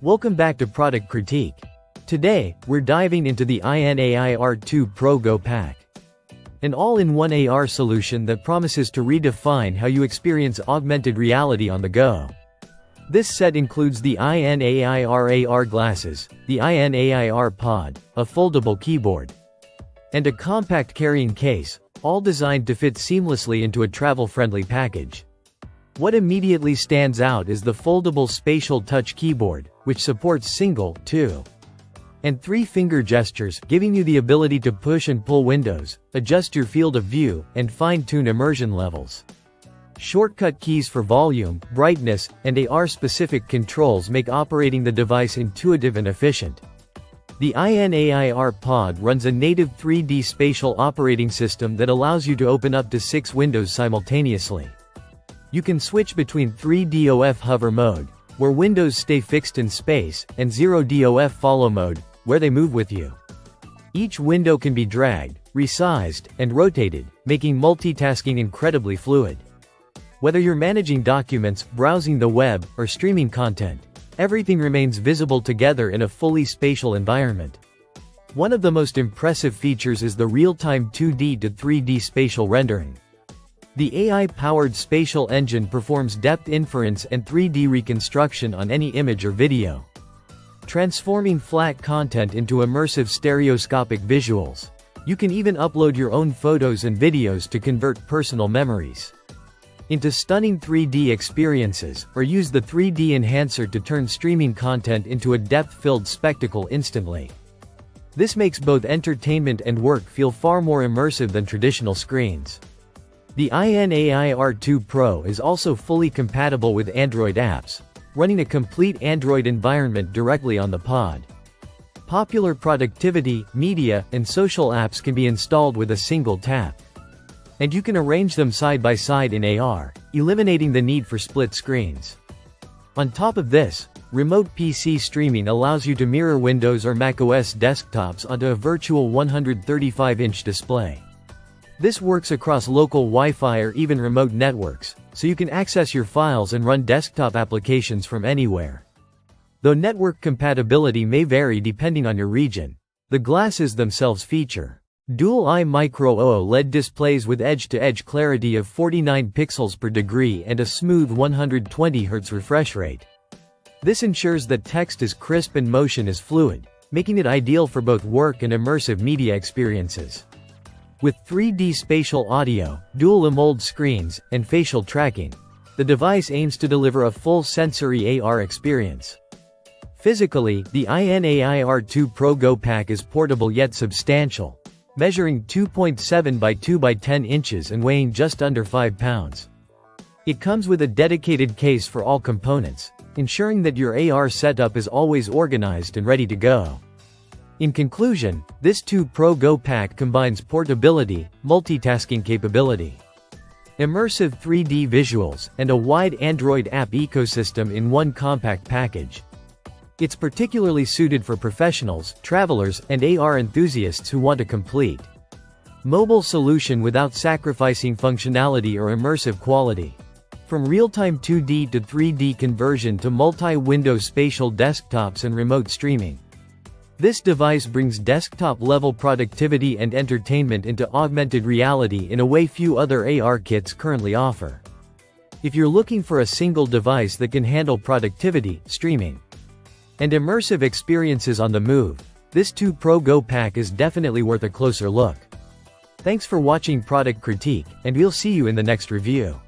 Welcome back to Product Critique. Today, we're diving into the INAIR 2 Pro Go Pack. An all-in-one AR solution that promises to redefine how you experience augmented reality on the go. This set includes the INAIR AR glasses, the INAIR pod, a foldable keyboard, and a compact carrying case, all designed to fit seamlessly into a travel-friendly package. What immediately stands out is the foldable spatial touch keyboard, which supports single, 2, and 3-finger gestures, giving you the ability to push and pull windows, adjust your field of view, and fine-tune immersion levels. Shortcut keys for volume, brightness, and AR-specific controls make operating the device intuitive and efficient. The INAIR pod runs a native 3D spatial operating system that allows you to open up to 6 windows simultaneously. You can switch between 3DOF hover mode, where windows stay fixed in space, and 0DOF follow mode, where they move with you. Each window can be dragged, resized, and rotated, making multitasking incredibly fluid. Whether you're managing documents, browsing the web, or streaming content, everything remains visible together in a fully spatial environment. One of the most impressive features is the real-time 2D to 3D spatial rendering. The AI-powered spatial engine performs depth inference and 3D reconstruction on any image or video, transforming flat content into immersive stereoscopic visuals. You can even upload your own photos and videos to convert personal memories into stunning 3D experiences, or use the 3D enhancer to turn streaming content into a depth-filled spectacle instantly. This makes both entertainment and work feel far more immersive than traditional screens. The INAIR 2 Pro is also fully compatible with Android apps, running a complete Android environment directly on the pod. Popular productivity, media, and social apps can be installed with a single tap. And you can arrange them side by side in AR, eliminating the need for split screens. On top of this, remote PC streaming allows you to mirror Windows or macOS desktops onto a virtual 135-inch display. This works across local Wi-Fi or even remote networks, so you can access your files and run desktop applications from anywhere. Though network compatibility may vary depending on your region, the glasses themselves feature dual-eye micro OLED displays with edge-to-edge clarity of 49 pixels per degree and a smooth 120 Hz refresh rate. This ensures that text is crisp and motion is fluid, making it ideal for both work and immersive media experiences. With 3D spatial audio, dual AMOLED screens, and facial tracking, the device aims to deliver a full sensory AR experience. Physically, the INAIR 2 Pro Go Pack is portable yet substantial, measuring 2.7 by 2 by 10 inches and weighing just under 5 pounds. It comes with a dedicated case for all components, ensuring that your AR setup is always organized and ready to go. In conclusion, this 2 Pro Go Pack combines portability, multitasking capability, immersive 3D visuals, and a wide Android app ecosystem in one compact package. It's particularly suited for professionals, travelers, and AR enthusiasts who want a complete mobile solution without sacrificing functionality or immersive quality. From real-time 2D to 3D conversion to multi-window spatial desktops and remote streaming, this device brings desktop-level productivity and entertainment into augmented reality in a way few other AR kits currently offer. If you're looking for a single device that can handle productivity, streaming, and immersive experiences on the move, this 2 Pro Go Pack is definitely worth a closer look. Thanks for watching Product Critique, and we'll see you in the next review.